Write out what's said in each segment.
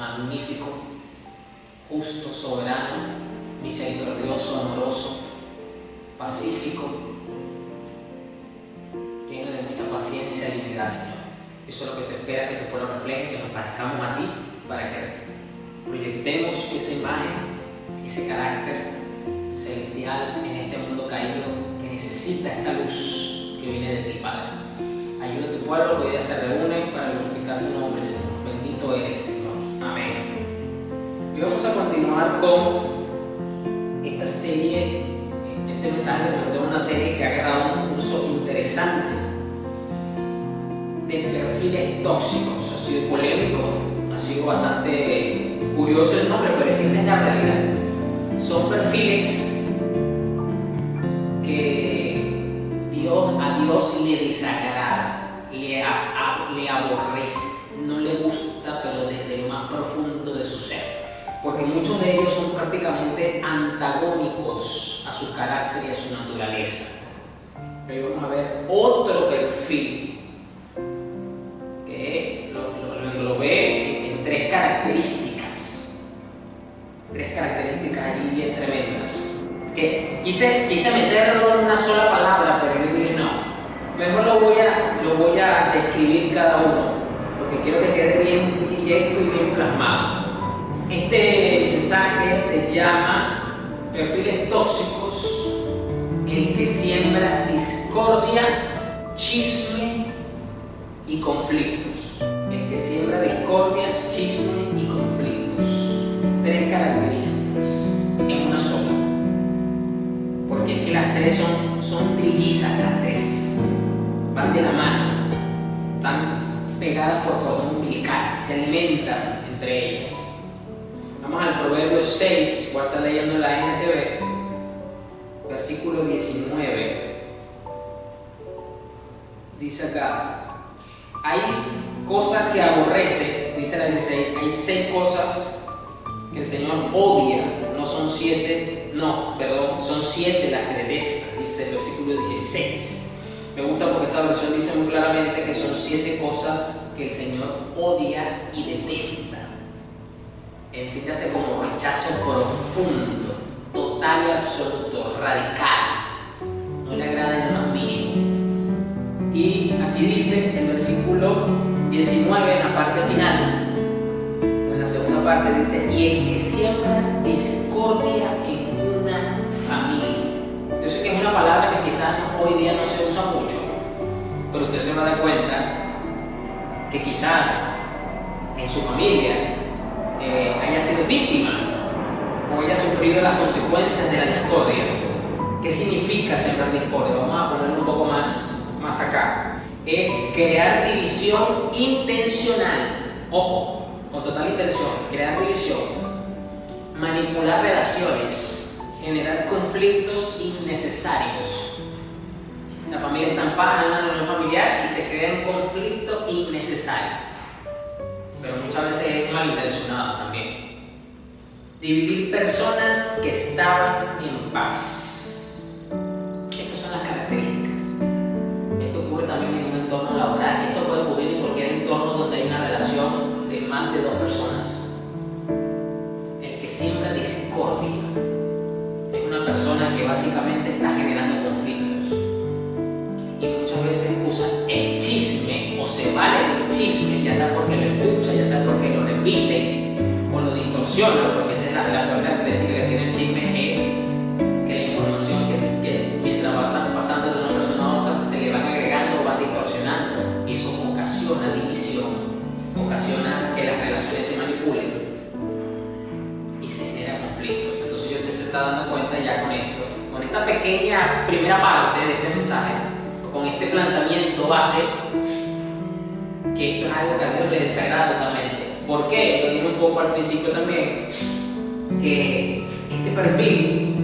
magnífico, justo, soberano, misericordioso, amoroso, pacífico, lleno de mucha paciencia y dignidad, Señor. Eso es lo que te espera, que tu pueblo refleje, que nos parezcamos a ti, para que proyectemos esa imagen, ese carácter celestial en este mundo caído que necesita esta luz que viene de ti, Padre. Ayuda a tu pueblo que hoy día se reúne para glorificar tu nombre, Señor. Bendito eres, Señor. Amén. Y vamos a continuar con esta serie. Este mensaje se convirtió en una serie que ha agarrado un curso interesante de perfiles tóxicos. Ha sido polémico, ha sido bastante curioso el nombre, pero es que esa es la realidad. Son perfiles que a Dios le desagrada, le aborrece, no le gusta, pero desde lo más profundo de su ser. Porque muchos de ellos son prácticamente antagónicos a su carácter y a su naturaleza. Hoy vamos a ver otro perfil que lo englobé en tres características allí bien tremendas. Que quise meterlo en una sola palabra, pero yo dije no, mejor lo voy a describir cada uno, porque quiero que quede bien directo y bien plasmado. Este mensaje se llama Perfiles tóxicos, el que siembra discordia, chisme y conflictos. El que siembra discordia, chisme y conflictos. Tres características en una sola. Porque es que las tres son trillizas, las tres. Van de la mano. Están pegadas por cordón umbilical. Se alimentan entre ellas. Vamos al Proverbio 6, voy a estar leyendo la NTV, versículo 19. Dice acá, hay cosas que aborrece, dice la 16, hay 6 cosas que el Señor odia, no son 7, son 7 las que detesta, dice el versículo 16. Me gusta porque esta versión dice muy claramente que son 7 cosas que el Señor odia y detesta. Entiéndase como rechazo profundo, total y absoluto, radical. No le agrada en lo más mínimo. Y aquí dice el versículo 19, en la parte final, en la segunda parte dice, y el que siembra discordia en una familia. Yo sé que es una palabra que quizás hoy día no se usa mucho, pero usted se va a dar cuenta que quizás en su familia haya sido víctima o haya sufrido las consecuencias de la discordia. ¿Qué significa sembrar discordia? Vamos a ponerlo un poco más acá. Es crear división intencional. Ojo, con total intención. Crear división, manipular relaciones, generar conflictos innecesarios. La familia está en paz en una reunión familiar y se crea un conflicto innecesario. Pero muchas veces es malintencionado también. Dividir personas que estaban en paz. Estas son las características. Esto ocurre también en un entorno laboral. Esto puede ocurrir en cualquier entorno donde hay una relación de más de 2 personas. El que siembra discordia es una persona que básicamente está generando conflictos. Y muchas veces usa el chisme o se vale del chisme, ya sea porque lo escucha, ya sea porque lo repite o lo distorsiona, porque esa es la peor característica que tiene el chisme, es que la información que mientras va pasando de una persona a otra se le van agregando o van distorsionando, y eso ocasiona división, ocasiona que las relaciones se manipulen y se generan conflictos. Entonces usted se está dando cuenta ya con esto, con esta pequeña primera parte de este mensaje, con este planteamiento base, que esto es algo que a Dios le desagrada totalmente. ¿Por qué? Lo dije un poco al principio también, que este perfil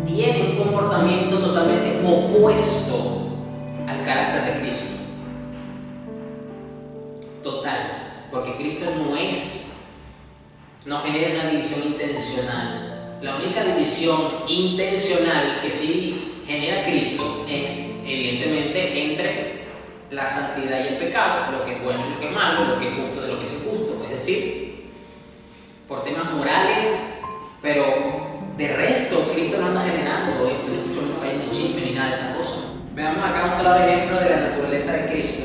tiene un comportamiento totalmente opuesto al carácter de Cristo. Total, porque Cristo no genera una división intencional. La única división intencional que sí genera Cristo es evidentemente entre la santidad y el pecado, lo que es bueno y lo que es malo, lo que es justo de lo que es injusto. Es decir, por temas morales, pero de resto Cristo no anda generando esto, ni mucho menos cayendo en chisme ni nada de estas cosas. Veamos acá un claro ejemplo de la naturaleza de Cristo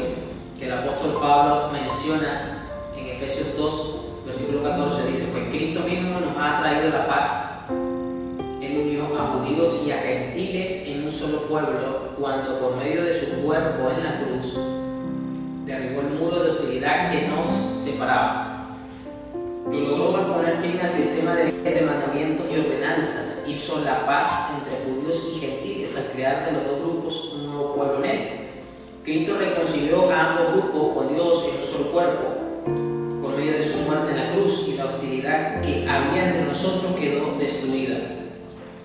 que el apóstol Pablo menciona en Efesios 2, versículo 14, dice: pues Cristo mismo nos ha traído la paz. Él unió a judíos y a gentiles en un solo pueblo cuando por medio de su cuerpo en la cruz derribó el muro de hostilidad que nos separaba. Lo logró al poner fin al sistema de mandamientos y ordenanzas. Hizo la paz entre judíos y gentiles al crear de los dos grupos un nuevo pueblo en él. Cristo reconcilió a ambos grupos con Dios en un solo cuerpo por medio de su muerte en la cruz, y la hostilidad que había entre nosotros quedó destruida.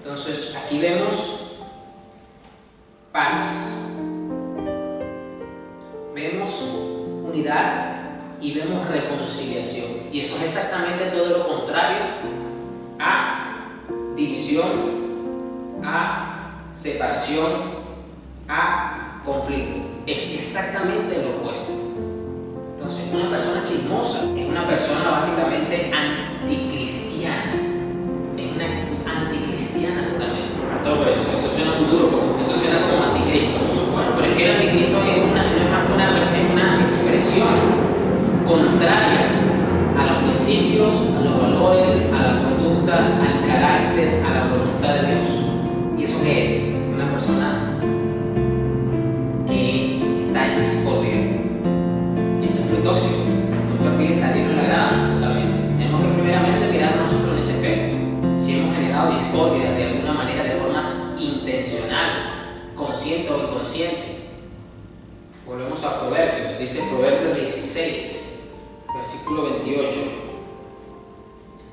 Entonces aquí vemos paz, vemos unidad y vemos reconciliación. Y eso es exactamente todo lo contrario a división, a separación, a conflicto. Es exactamente lo opuesto. Entonces, una persona chismosa es una persona básicamente anticristiana. Es una actitud anticristiana totalmente. Pastor, pero eso suena muy duro, porque eso suena como anticristo. Bueno, pero es que el anticristo no es más que una expresión contraria a los principios, a los valores, a la conducta, al carácter, a la voluntad de Dios. ¿Y eso qué es? Una persona que está en discordia. Esto es muy tóxico. Un perfil que a Dios no le agrada totalmente. Tenemos que primeramente mirar a nosotros en ese espejo. Si hemos generado discordia de alguna manera, de forma intencional, consciente o inconsciente. Volvemos a Proverbios. Dice Proverbios 16, versículo 28.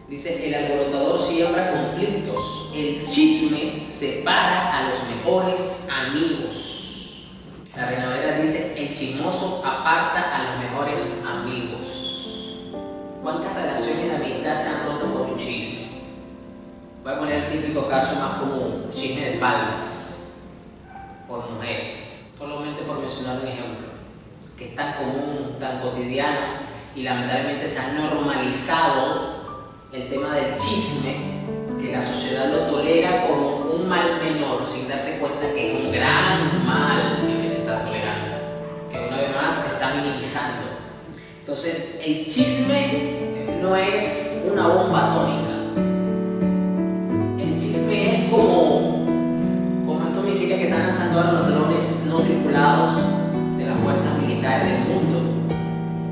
Dice: el alborotador siembra conflictos, el chisme separa a los mejores amigos. La Reina Valera dice: el chismoso aparta a los mejores amigos. ¿Cuántas relaciones de amistad se han roto por un chisme? Voy a poner el típico caso más común: chisme de faldas por mujeres, solamente por mencionar un ejemplo que es tan común, tan cotidiano, y lamentablemente se ha normalizado el tema del chisme, que la sociedad lo tolera como un mal menor, sin darse cuenta que es un gran mal el que se está tolerando, que una vez más se está minimizando. Entonces, el chisme no es una bomba atómica. El chisme es como estos misiles que están lanzando ahora los drones no tripulados de las fuerzas militares del mundo,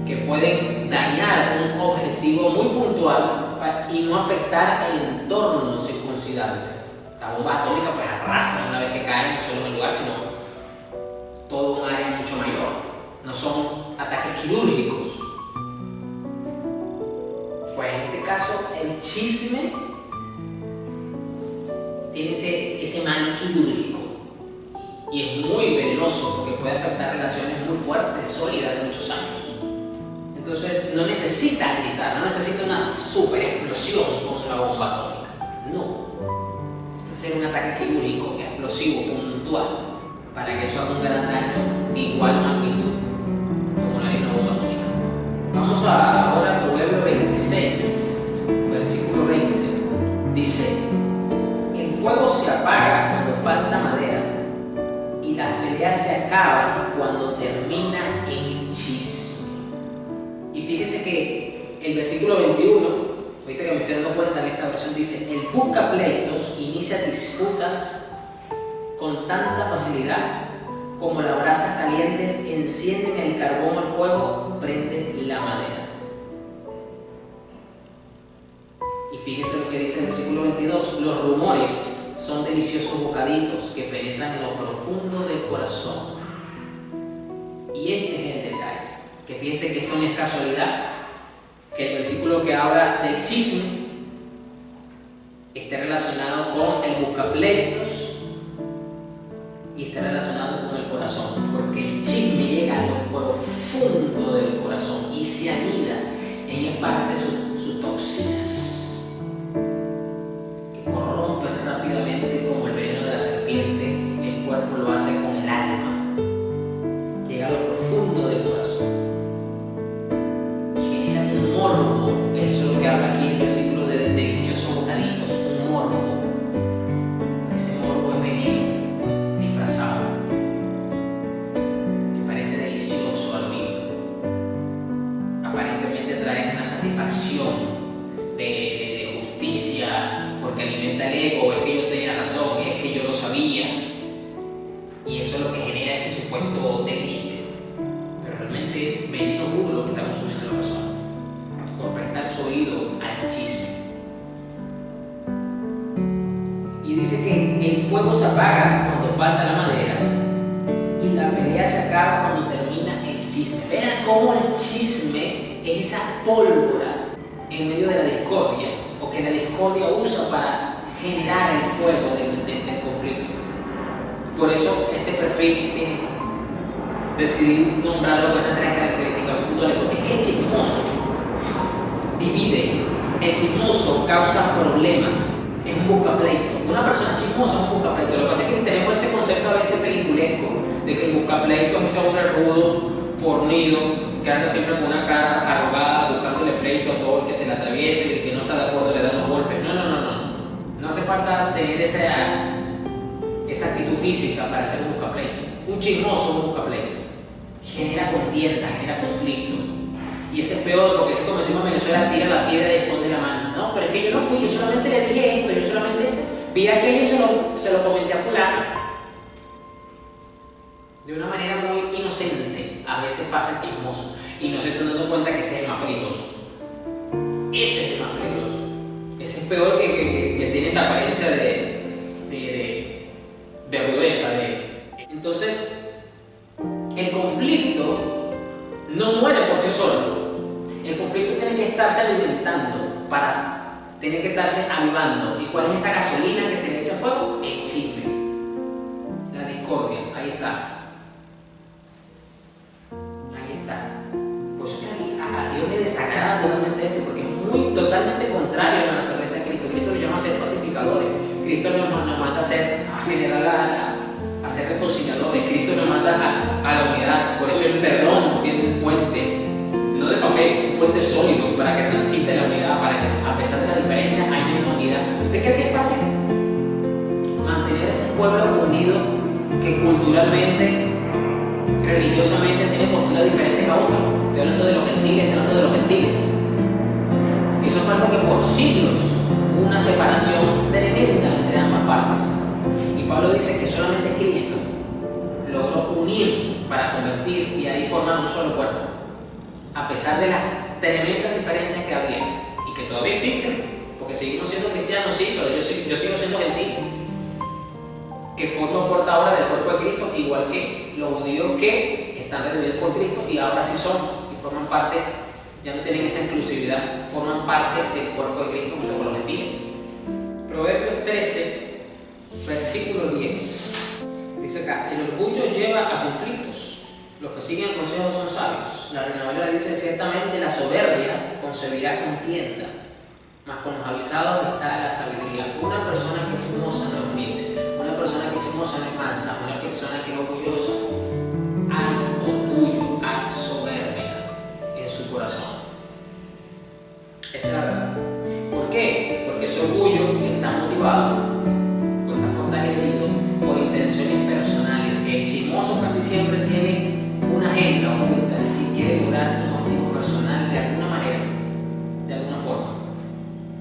que pueden dañar un objetivo muy puntual y no afectar el entorno circundante. Las bombas atómicas pues arrasan una vez que caen, no solo en el lugar, sino todo un área mucho mayor. No son ataques quirúrgicos. Pues en este caso el chisme tiene ese mal quirúrgico y es muy venenoso porque puede afectar relaciones muy fuertes, sólidas de muchos años. Entonces no necesita gritar, no necesita una super explosión como una bomba atómica. No. Este es un ataque quirúrgico, explosivo, puntual, para que eso haga un gran daño de igual magnitud como la de una bomba atómica. Vamos ahora a Proverbio 26, versículo 20. Dice: el fuego se apaga cuando falta madera, y las peleas se acaban cuando termina el chisme. Y fíjese que el versículo 21, ahorita que me estoy dando cuenta en esta versión, dice: el busca pleitos inicia disputas con tanta facilidad como las brasas calientes encienden el carbón al fuego, prende la madera. Y fíjese lo que dice el versículo 22: los rumores son deliciosos bocaditos que penetran en lo profundo del corazón. Y este es el detalle, que fíjese que esto no es casualidad, que el versículo que habla del chisme esté relacionado con el buscapleitos y esté relacionado con el corazón, porque el chisme llega a lo profundo del corazón y se anida y esparce sus toxinas que corrompen rápidamente como el veneno de la serpiente. El cuerpo lo hace con el alma, llega a lo profundo del corazón, genera un morbo. Eso es lo que que habla aquí el versículo de deliciosos bocaditos, un morbo. Ese morbo es veneno disfrazado, que parece delicioso al oído. Aparentemente trae una satisfacción de justicia, porque alimenta el ego, es que yo tenía razón, es que yo lo sabía. Y eso es lo que genera ese supuesto deleite. Pero realmente es veneno puro lo que está consumiendo la persona, por prestar su oído al chisme. Y dice que el fuego se apaga cuando falta la madera y la pelea se acaba cuando termina el chisme. Vean cómo el chisme es esa pólvora en medio de la discordia, o que la discordia usa para generar el fuego del conflicto. Por eso este perfil decidí nombrarlo con estas 3 características puntuales, porque es que el chismoso divide, el chismoso causa problemas, es un buscapleito. Una persona chismosa es un buscapleito. Lo que pasa es que tenemos ese concepto a veces peliculesco de que el buscapleito es ese hombre rudo, fornido, que anda siempre con una cara arrugada, buscándole pleito a todo el que se le atraviese, y el que no está de acuerdo le da unos golpes. No hace falta tener esa actitud física para ser un buscapleito. Un chismoso es un buscapleito. Genera contienda, genera conflicto. Y ese es peor, porque ese, como decimos en Venezuela, tira la piedra y esconde la mano. No, pero es que yo no fui, yo solamente le dije esto, yo solamente vi aquello y se lo comenté a fulano. De una manera muy inocente, a veces pasa el chismoso y no se está dando cuenta que ese es el más peligroso. Ese es el más peligroso. Ese es peor que tiene esa apariencia de rudeza. Entonces, el conflicto no muere por sí solo. El conflicto tiene que estarse alimentando, tiene que estarse avivando. ¿Y cuál es esa gasolina que se le echa a fuego? El chisme, la discordia. Ahí está. Por eso que a Dios le desagrada totalmente esto, porque es totalmente contrario a la naturaleza de Cristo. Cristo lo llama a ser pacificadores. Cristo nos manda a ser reconciliadores. Cristo nos manda a la unidad. Por eso el perdón tiene un puente, no de papel, un puente sólido para que transite la unidad, para que a pesar de la diferencia haya una unidad. ¿Usted cree que es fácil mantener un pueblo unido que culturalmente, religiosamente tiene posturas diferentes a otros? Estoy hablando de los gentiles, Eso fue algo que por siglos hubo una separación tremenda entre ambas partes. Y Pablo dice que solamente Cristo logró unir para convertir y ahí formar un solo cuerpo, a pesar de las tremendas diferencias que había y que todavía existen, porque seguimos siendo cristianos, sí, pero yo sigo siendo gentil, que formo portadora del cuerpo de Cristo, igual que los judíos que están redimidos por Cristo y ahora sí son y forman parte, ya no tienen esa exclusividad, forman parte del cuerpo de Cristo junto con los gentiles. Proverbios 13, versículo 10. Dice acá: el orgullo lleva a conflictos, los que siguen el consejo son sabios. La Reina Valera dice: ciertamente la soberbia concebirá contienda, mas con los avisados está la sabiduría. Una persona que es chismosa no es humilde, una persona que es chismosa no es mansa, una persona que es orgullosa, hay orgullo, hay soberbia en su corazón. Esa es la verdad. ¿Por qué? Porque ese orgullo está motivado o está fortalecido por intenciones personales. El chismoso casi siempre tiene una agenda oculta, es decir, quiere lograr un objetivo personal de alguna manera, de alguna forma.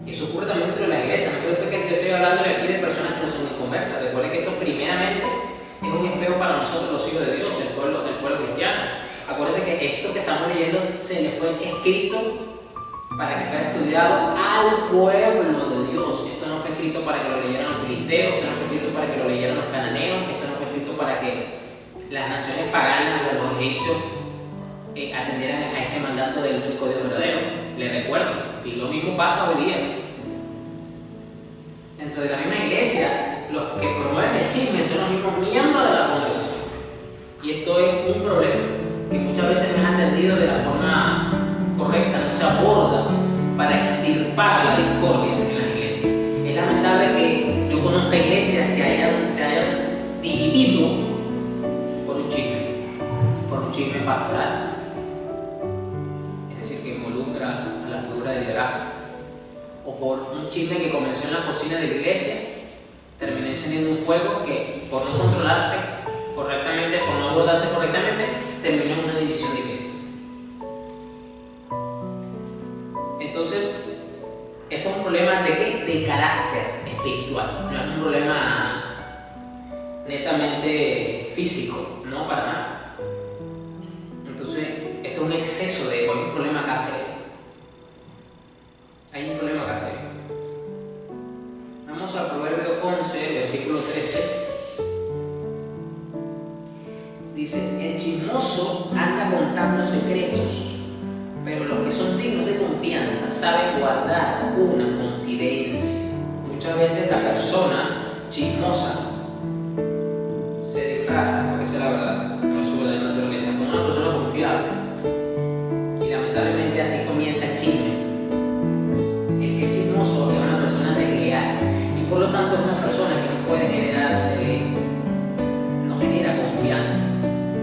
Y eso ocurre también dentro de la iglesia. No creo que yo estoy hablando aquí de personas que no son inconversas. Recuerden que esto primeramente es un espejo para nosotros, los hijos de Dios, el pueblo cristiano. Acuérdense que esto que estamos leyendo se le fue escrito para que fuera estudiado al pueblo de Dios. Esto no fue escrito para que lo leyeran los filisteos, esto no fue escrito para que lo leyeran los cananeos, esto no fue escrito para que las naciones paganas o los egipcios atendieran a este mandato del único Dios verdadero. Les recuerdo, y lo mismo pasa hoy día. Dentro de la misma iglesia, los que promueven el chisme son los mismos miembros de la congregación. Y esto es un problema que muchas veces no es atendido de la forma correcta, no se aborda para extirpar la discordia en las iglesias. Es lamentable que yo conozca iglesias que se hayan dividido por un chisme pastoral, es decir, que involucra a la figura de liderazgo. o por un chisme que comenzó en la cocina de la iglesia, terminó encendiendo un fuego que por no controlarse correctamente, por no abordarse correctamente, terminó en una división de iglesias. Entonces, esto es un problema ¿de qué? De carácter espiritual, no es un problema netamente físico, no para nada. Entonces, esto es un exceso de ego, hay un problema acá serio. Hay un problema acá serio. Vamos al Proverbio 11, versículo 13. Dice, el chismoso anda contando secretos, pero los que son dignos de confianza saben guardar una confidencia. Muchas veces la persona chismosa se disfraza, porque esa es la verdad, no es su verdadera naturaleza, como una persona confiable. Y lamentablemente así comienza el chisme. El que es chismoso es una persona desleal y por lo tanto es una persona que no puede generarse, no genera confianza.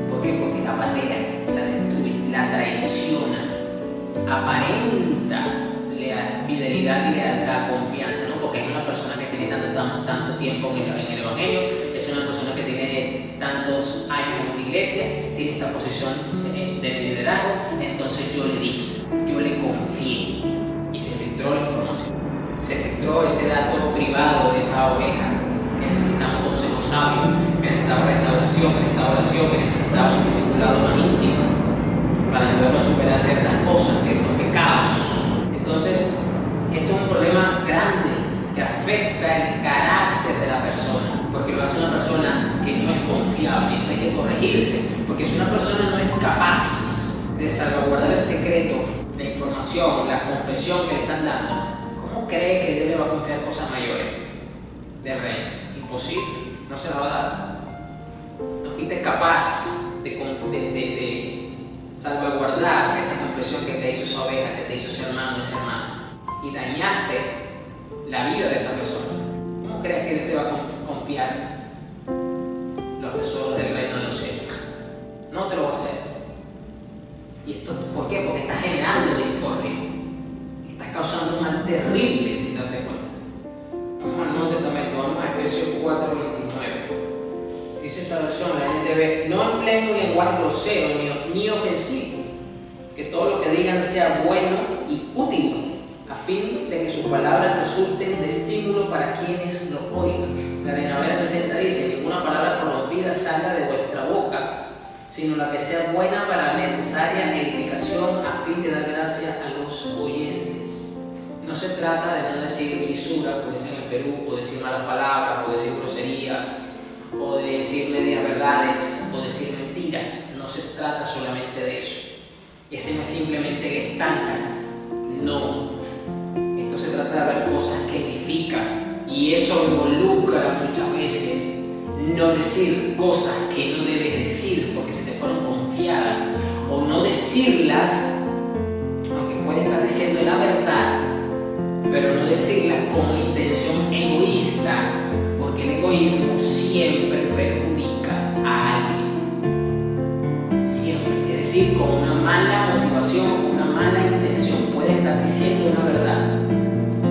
¿Por qué? Porque la patea, la destruye, la traiciona, aparenta fidelidad y lealtad, confianza, ¿no? Porque es una persona que tiene tanto tiempo en el Evangelio, es una persona que tiene tantos años en una iglesia, tiene esta posición de liderazgo, entonces yo le dije, yo le confié y se filtró la información, se filtró ese dato privado de esa oveja que necesitaba un consejo sabio, que necesitaba restauración, que necesitaba un discipulado más íntimo para luego superar ciertas cosas, ciertos pecados. Entonces, esto es un problema grande que afecta el carácter de la persona, porque lo hace una persona que no es confiable. Esto hay que corregirse, porque si una persona no es capaz de salvaguardar el secreto, la información, la confesión que le están dando, ¿cómo cree que Dios le va a confiar cosas mayores del reino? Imposible, no se la va a dar. No fuiste capaz de salvaguardar esa confesión que te hizo esa oveja, que te hizo ese hermano, esa hermana, y dañaste la vida de esa persona. ¿Cómo crees que Dios te va a confiar los tesoros del reino de los cielos? No te lo va a hacer. ¿Y esto por qué? Porque estás generando discordia, estás causando un mal terrible sin darte cuenta. Vamos al Nuevo Testamento, vamos a Efesios 4:29. Dice esta versión, la NTV, no empleen un lenguaje grosero ni ofensivo, que todo lo que digan sea bueno y útil, a fin de que sus palabras resulten de estímulo para quienes lo oigan. La Reina Valera 60 dice, ninguna palabra corrompida salga de vuestra boca, sino la que sea buena para la necesaria edificación, a fin de dar gracia a los oyentes. No se trata de no decir lisura, como dicen en el Perú, o decir malas palabras, o decir groserías, o de decir medias verdades, o decir mentiras. No se trata solamente de eso. Ese no es simplemente el estándar. No. Esto se trata de hablar cosas que edifican, y eso involucra muchas veces no decir cosas que no debes decir porque se te fueron confiadas, o no decirlas, aunque puedes estar diciendo la verdad, pero no decirlas con una intención egoísta, porque el egoísmo siempre perjudica a alguien. Siempre. Es decir, con una mala motivación, con una mala intención, puedes estar diciendo una verdad,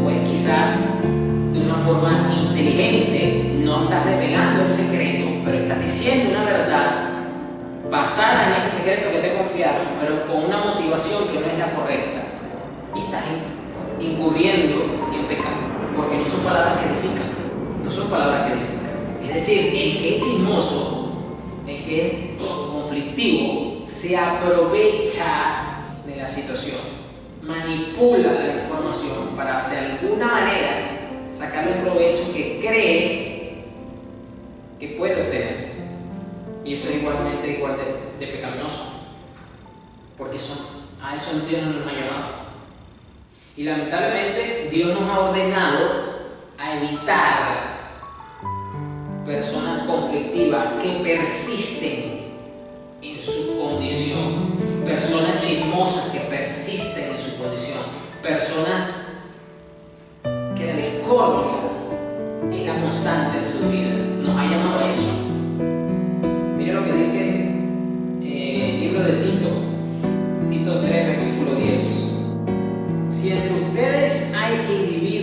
pues quizás de una forma inteligente no estás revelando el secreto, pero estás diciendo una verdad basada en ese secreto que te confiaron, pero con una motivación que no es la correcta, y estás incurriendo en pecado, porque no son palabras que edifican, no son palabras que edifican. Es decir, el que es chismoso, el que es conflictivo, se aprovecha de la situación, manipula la información para de alguna manera sacarle un provecho que cree que puede obtener. Y eso es igual de pecaminoso, porque a eso Dios no nos ha llamado. Y lamentablemente Dios nos ha ordenado a evitar personas conflictivas que persisten en su condición, personas chismosas que persisten en su condición, personas que la discordia es la constante de su vida. Nos ha llamado a eso. Mira lo que dice el libro de Tito 3, versículo 10. Si entre ustedes hay individuos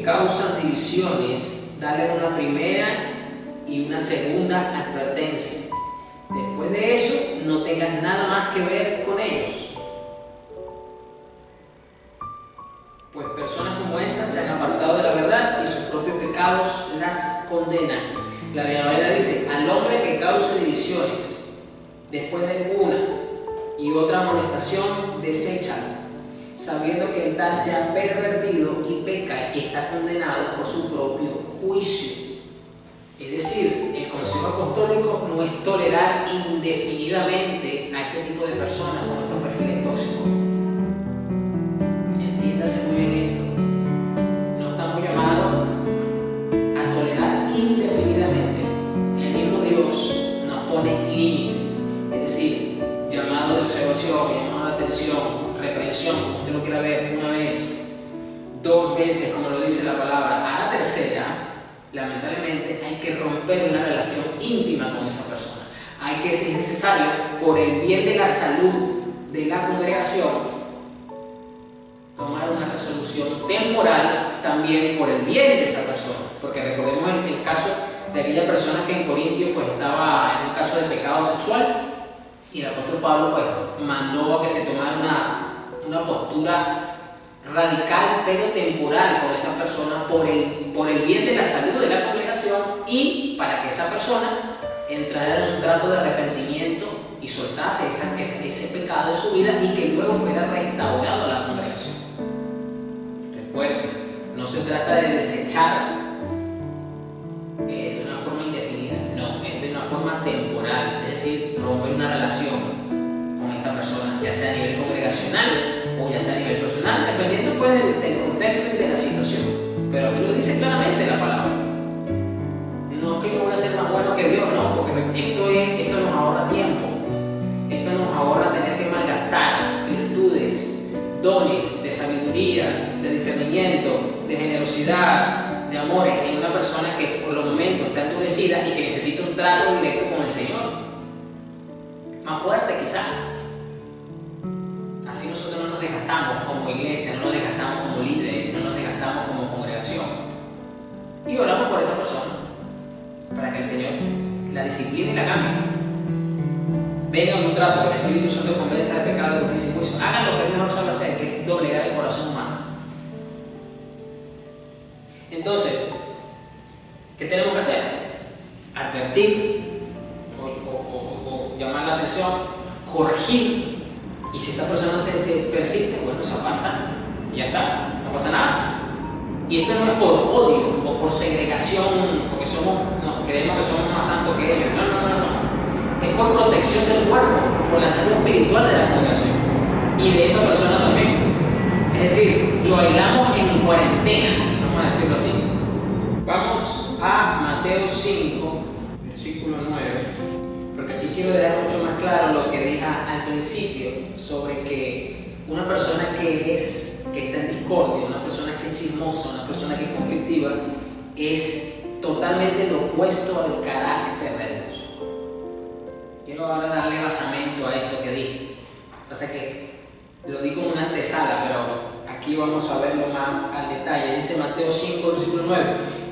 causan divisiones, dale una primera y una segunda advertencia. Después de eso, no tengas nada más que ver con ellos. Pues personas como esas se han apartado de la verdad y sus propios pecados las condenan. La Reina Valera dice, al hombre que cause divisiones, después de una y otra amonestación, deséchalo, sabiendo que el tal se ha pervertido y peca y está condenado por su propio juicio. Es decir, el consejo apostólico no es tolerar indefinidamente a este tipo de personas con estos perfiles tóxicos. Entiéndase muy bien esto. No estamos llamados a tolerar indefinidamente. El mismo Dios nos pone límites. Es decir, llamado de observación, llamado de atención, reprensión, como usted lo quiera ver, una vez, dos veces, como lo dice la palabra. A la tercera, lamentablemente, hay que romper una relación íntima con esa persona. Hay que, si es necesario, por el bien de la salud de la congregación, tomar una resolución temporal también por el bien de esa persona. Porque recordemos el caso de aquella persona que en Corintio pues, estaba en un caso de pecado sexual y el apóstol Pablo pues, mandó a que se tomara una postura radical pero temporal con esa persona por el bien de la salud de la congregación y para que esa persona entrara en un trato de arrepentimiento y soltase ese pecado de su vida y que luego fuera restaurado a la congregación. Recuerden, no se trata de desechar de una forma indefinida, no, es de una forma temporal, es decir, romper una relación con esta persona, ya sea a nivel congregacional o ya sea a nivel personal, dependiendo pues del contexto y de la situación. Pero aquí lo dice claramente la palabra. No es que yo voy a ser más bueno que Dios, no, porque esto nos ahorra tiempo, esto nos ahorra tener que malgastar virtudes, dones de sabiduría, de discernimiento, de generosidad, de amores en una persona que por los momentos está endurecida y que necesita un trato directo con el Señor. Más fuerte quizás. Así nosotros no nos desgastamos como iglesia, no nos desgastamos como líderes, no nos desgastamos como congregación. Y oramos por esa persona, para que el Señor la discipline y la cambie. Venga un trato con el Espíritu Santo, convenza de pecado, de justicia y juicio. Hagan lo que él mejor sabe hacer, que es doblegar el corazón humano. Entonces, ¿qué tenemos que hacer? Advertir o llamar la atención, corregir. Y si esta persona se persiste, bueno, se aparta y ya está, no pasa nada. Y esto no es por odio o por segregación, porque nos creemos que somos más santos que ellos. No. Es por protección del cuerpo, por la salud espiritual de la congregación y de esa persona también. Es decir, lo aislamos en cuarentena, vamos a decirlo así. Vamos a Mateo 5, versículo 9. Porque aquí quiero dejar mucho más claro lo que dije al principio sobre que una persona que está en discordia, una persona que es chismosa, una persona que es conflictiva, es totalmente lo opuesto al carácter de Dios. Quiero ahora darle basamento a esto que dije. Pasa que lo di como una antesala, pero aquí vamos a verlo más al detalle. Dice Mateo 5, versículo 9.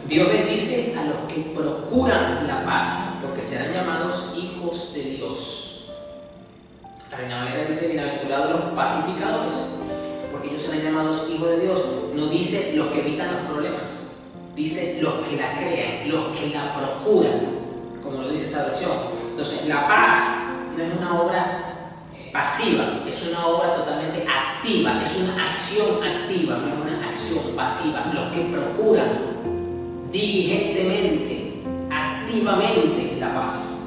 Dios bendice a los que procuran la paz, porque serán llamados hijos de Dios. La Reina Valera dice, bienaventurados los pacificadores, porque ellos serán llamados hijos de Dios. No dice los que evitan los problemas, dice los que la crean, los que la procuran, como lo dice esta versión. Entonces, la paz no es una obra pasiva, es una obra totalmente activa, es una acción activa, no es una acción pasiva. Los que procuran diligentemente, activamente la paz.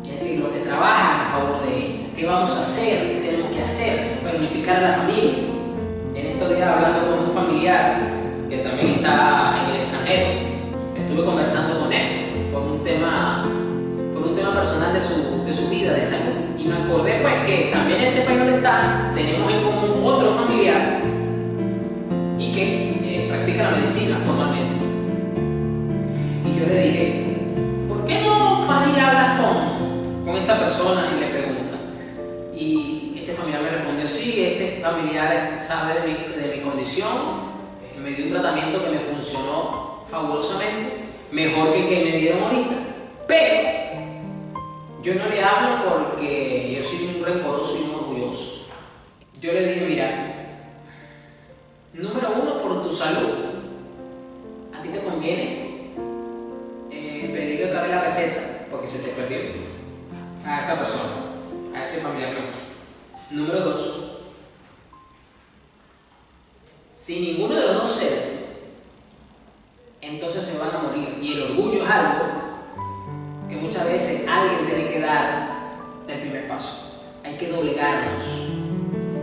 Es decir, los que trabajan a favor de ella. ¿Qué vamos a hacer? ¿Qué tenemos que hacer para unificar a la familia? En estos días hablando con un familiar que también está en el extranjero, estuve conversando con él por un tema personal de su vida, de salud. Y me acordé pues que también en ese país donde está, tenemos en común otro familiar y que practica la medicina formalmente. Y yo le dije, ¿por qué no vas y hablas con esta persona? Y le pregunta. Y este familiar me respondió, sí, este familiar sabe de mi condición, me dio un tratamiento que me funcionó fabulosamente, mejor que el que me dieron ahorita. Pero yo no le hablo porque yo soy un rencoroso y un orgulloso. Yo le dije, mira, número uno, por tu salud, a ti te conviene pedirle otra vez la receta, porque se te perdió a esa persona, a ese familiar nuestro. Número dos, si ninguno de los dos cede, entonces se van a morir. Y el orgullo es algo que muchas veces alguien tiene que dar el primer paso. Hay que doblegarnos.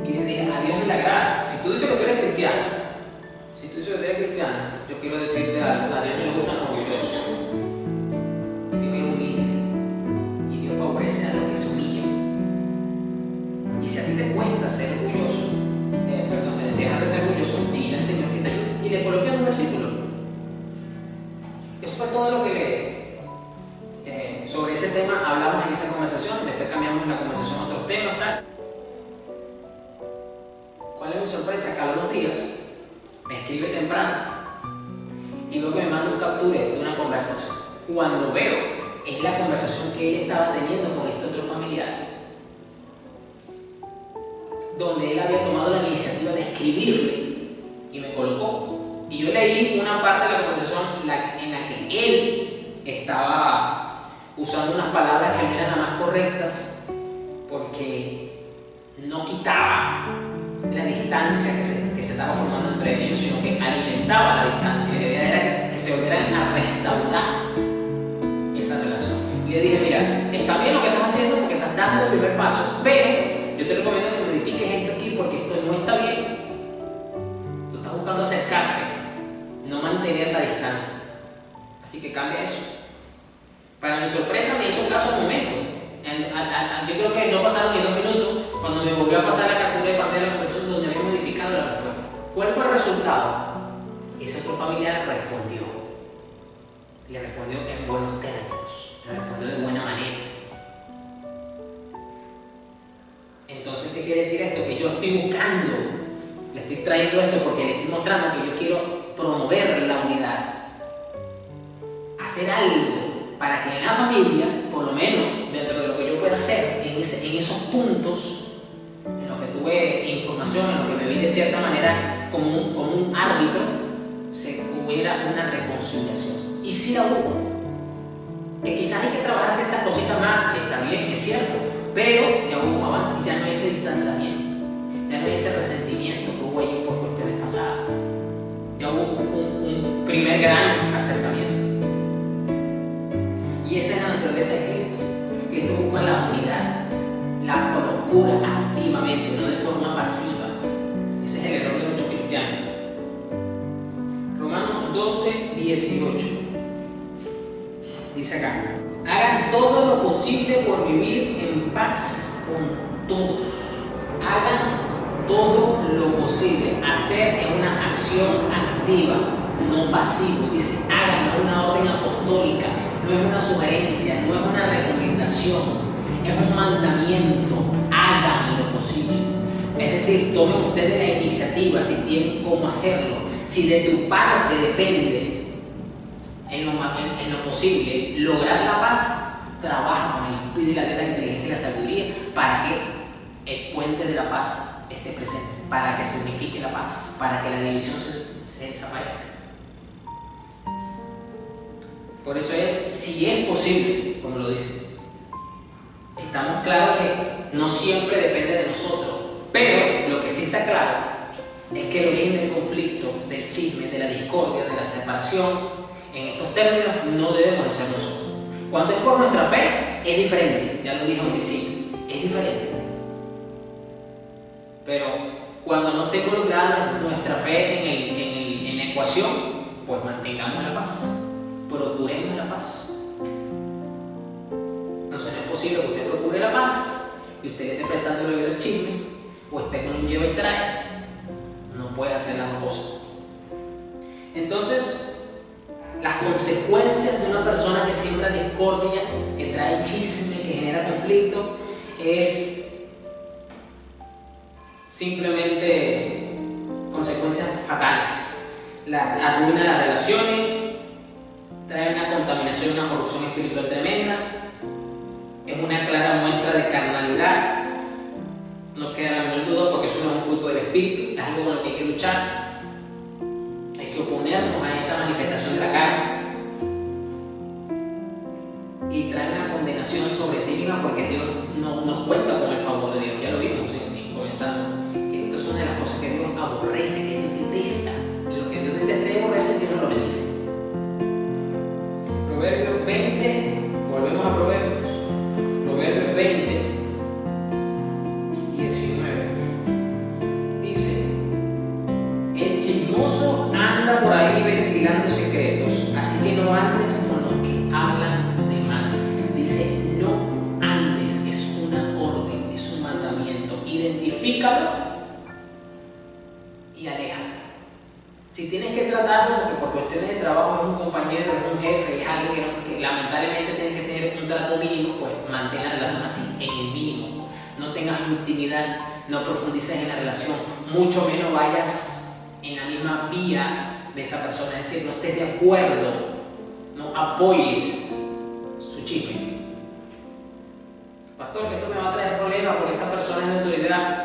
Y le dije, a Dios no le agrada. Si tú dices que tú eres cristiano, yo quiero decirte algo, a Dios no le gustan los orgullosos. Dios es humilde y Dios favorece a los que se humillan. Y si a ti te cuesta ser orgulloso, dejar de ser orgulloso, dile al Señor que te ayude. Y le coloqué 2 versículos. Eso fue todo lo que sobre ese tema hablamos en esa conversación. Después cambiamos la conversación a otros temas, tal. ¿Cuál es mi sorpresa? Que a los 2 días me escribe temprano y luego me manda un capture de una conversación. Cuando veo, es la conversación que él estaba teniendo con este otro familiar, donde él había tomado la iniciativa de escribirle y me colocó. Y yo leí una parte de la conversación en la que él estaba usando unas palabras que no eran las más correctas, porque no quitaba la distancia que se estaba formando entre ellos, sino que alimentaba la distancia. Y la idea era que se volvieran a restaurar esa relación. Y le dije, mira, está bien lo que estás haciendo porque estás dando el primer paso, pero yo te recomiendo que modifiques esto aquí porque esto no está bien. Tú estás buscando acercarte, no mantener la distancia. Así que cambia eso. Para mi sorpresa me hizo caso al momento. Yo creo que no pasaron ni 2 minutos cuando me volvió a pasar la captura de pantalla de la conversación donde había modificado la respuesta. ¿Cuál fue el resultado? Ese otro familiar respondió. Le respondió en buenos términos. Le respondió de buena manera. Entonces, ¿qué quiere decir esto? Que yo estoy buscando, le estoy trayendo esto porque le estoy mostrando que yo quiero promover la unidad. Hacer algo para que en la familia, por lo menos dentro de lo que yo pueda hacer, en esos puntos en los que tuve información, en los que me vi de cierta manera como un árbitro, se hubiera una reconciliación. Y si la hubo, que quizás hay que trabajar ciertas cositas más, está bien, es cierto, pero ya hubo un avance, ya no hay ese distanciamiento, ya no hay ese resentimiento que hubo ahí por cuestiones pasadas, ya hubo un primer gran acercamiento. Y esa es la naturaleza de Cristo. Cristo busca la unidad, la procura activamente, no de forma pasiva. Ese es el error de muchos cristianos. Romanos 12:18 dice acá: hagan todo lo posible por vivir en paz con todos. Hagan todo lo posible. Hacer es una acción activa, no pasivo. Dice hagan, no es una orden apostólica, no es una sugerencia, no es una recomendación, es un mandamiento. Hagan lo posible. Es decir, tomen ustedes la iniciativa si tienen cómo hacerlo. Si de tu parte depende en lo posible lograr la paz, trabaja con él, pide la inteligencia y la sabiduría para que el puente de la paz esté presente, para que se unifique la paz, para que la división se desaparezca. Por eso es, si es posible, como lo dice. Estamos claros que no siempre depende de nosotros, pero lo que sí está claro es que el origen del conflicto, del chisme, de la discordia, de la separación, en estos términos no debemos de ser nosotros. Cuando es por nuestra fe, es diferente, ya lo dije al principio, es diferente. Pero cuando no esté involucrada nuestra fe en la ecuación, pues mantengamos la paz, procuremos la paz. Entonces no es posible que usted procure la paz y usted le esté prestando el oído al chisme o esté con un lleva y trae. No puede hacer las dos cosas. Entonces, las consecuencias de una persona que siembra discordia, que trae chisme, que genera conflicto, es simplemente consecuencias fatales. arruina las relaciones, trae una contaminación, una corrupción espiritual tremenda, es una clara muestra de carnalidad. No queda la menor duda, porque eso no es un fruto del espíritu, es algo con lo que hay que luchar. Hay que oponernos a esa manifestación de la carne. Y trae una condenación sobre sí misma, porque Dios no cuenta con el favor de Dios. Ya lo vimos comenzando, que esto es una de las cosas que Dios aborrece, que Dios detesta. Y lo que Dios detesta y aborrece, Dios no lo bendice. Proverbios 20, volvemos a Proverbios. Proverbios 20, 19. Dice: el chismoso anda por ahí ventilando secretos, así que no andes con los que hablan de más. Dice: no andes, es una orden, es un mandamiento. Identifícalo y aléjate. Si tienes que tratarlo, porque por cuestiones de trabajo es un compañero, es un jefe, es alguien que lamentablemente tienes que tener un trato mínimo, pues mantén la relación así, en el mínimo. No tengas intimidad, no profundices en la relación, mucho menos vayas en la misma vía de esa persona, es decir, no estés de acuerdo, no apoyes su chisme. Pastor, que esto me va a traer problemas porque esta persona es de autoridad.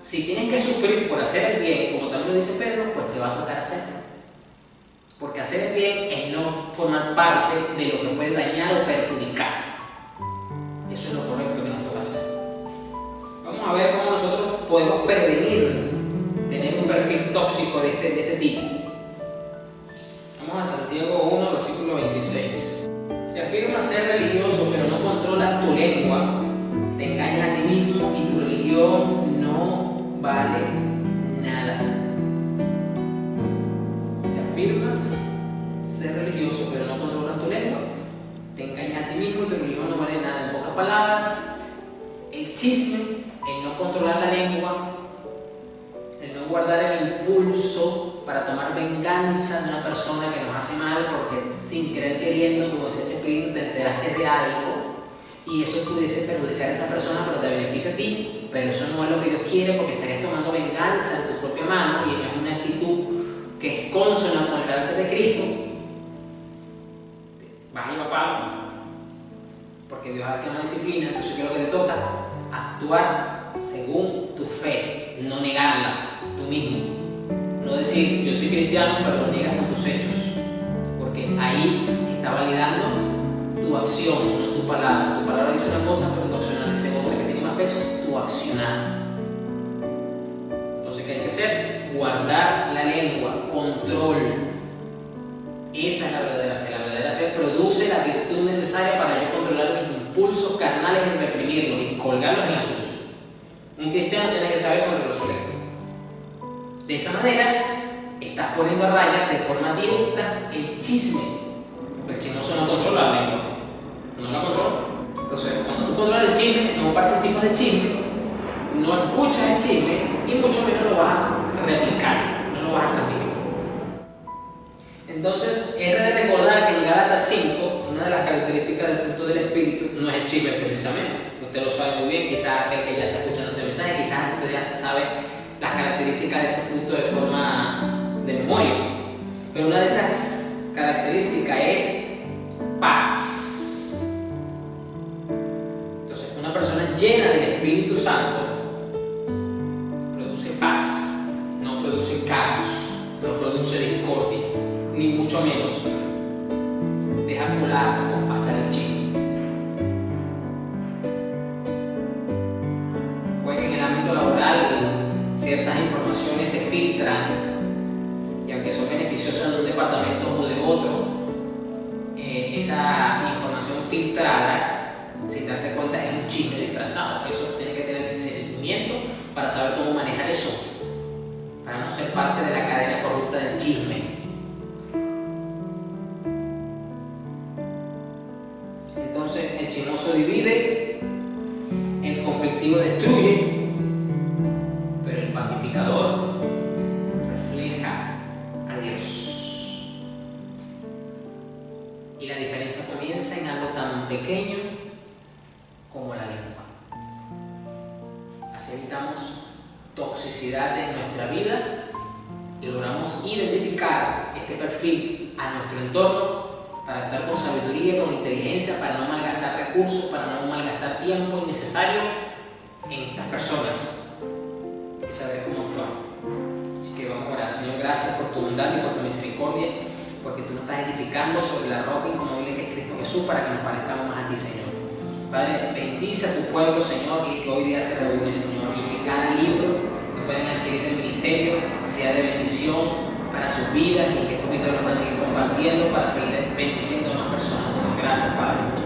Si tienes que sufrir por hacer el bien, como también lo dice Pedro, pues te va a tocar hacerlo. Porque hacer el bien es no formar parte de lo que puede dañar o perjudicar. Eso es lo correcto que nos toca hacer. Vamos a ver cómo nosotros podemos prevenir tener un perfil tóxico de este tipo. Vamos a Santiago 1, versículo 26. Se afirma ser religioso, pero no controlas tu lengua, te engañas a ti mismo y tu religión no vale nada. Si afirmas ser religioso, pero no controlas tu lengua, te engañas a ti mismo y tu religión no vale nada. En pocas palabras, el chisme, el no controlar la lengua, el no guardar el impulso para tomar venganza de una persona que nos hace mal, porque sin querer queriendo, como decía Chespirito, te enteraste de algo y eso pudiese perjudicar a esa persona, pero te beneficia a ti, pero eso no es lo que Dios quiere, porque estarías tomando venganza en tu propia mano y no es una actitud que es consona con el carácter de Cristo. Vas a ir a palo, porque Dios es el que nos disciplina. Entonces, ¿qué es lo que te toca? Actuar según tu fe, no negarla tú mismo. No decir, yo soy cristiano, pero lo niegas con tus hechos, porque ahí está validando tu acción, no tu palabra. Tu palabra dice una cosa, pero tu accionar dice otra, que tiene más peso, tu accionar. Entonces, ¿qué hay que hacer? Guardar la lengua, control. Esa es la verdadera fe. La verdadera fe produce la virtud necesaria para yo controlar mis impulsos carnales y reprimirlos y colgarlos en la cruz. Un cristiano tiene que saber controlar su lengua. De esa manera, estás poniendo a raya de forma directa el chisme. Porque el chismoso no controla la lengua, no la controla. Entonces, cuando tú controlas el chisme, no participas del chisme, no escuchas el chisme y mucho menos lo vas a replicar, no lo vas a transmitir. Entonces, es de recordar que en Gálatas 5, una de las características del fruto del Espíritu no es el chisme precisamente. Usted lo sabe muy bien, quizás aquel que ya está escuchando este mensaje, quizás usted ya se sabe las características de ese fruto de forma de memoria. Pero una de esas características es paz. Entonces, una persona llena del Espíritu Santo produce paz, no produce caos, no produce discordia, ni mucho menos deja colar o pasar el chisme. Puede que en el ámbito laboral ciertas informaciones se filtran y aunque son beneficiosas de un departamento o de otro, esa información filtrada, sin darse cuenta, es un chisme disfrazado. Eso tiene que tener discernimiento para saber cómo manejar eso, para no ser parte de la cadena corrupta del chisme. Entonces, el chismoso divide, el conflictivo destruye, pero el pacificador refleja a Dios. Y la diferencia comienza en algo tan pequeño como la lengua. Así evitamos toxicidad en nuestra vida y logramos identificar este perfil a nuestro entorno, para actuar con sabiduría, con inteligencia, para no malgastar recursos, para no malgastar tiempo innecesario en estas personas y saber cómo actuar. Así que vamos a orar. Señor, gracias por tu bondad y por tu misericordia, porque tú nos estás edificando sobre la roca inconmovible que es Cristo Jesús, para que nos parezcamos más a ti, Señor. Padre, bendice a tu pueblo, Señor, y que hoy día se reúne, Señor, y que cada libro que puedan adquirir del ministerio sea de bendición para sus vidas, y que estos videos los puedan seguir compartiendo para seguir bendiciendo a más personas, Señor. Gracias, Padre.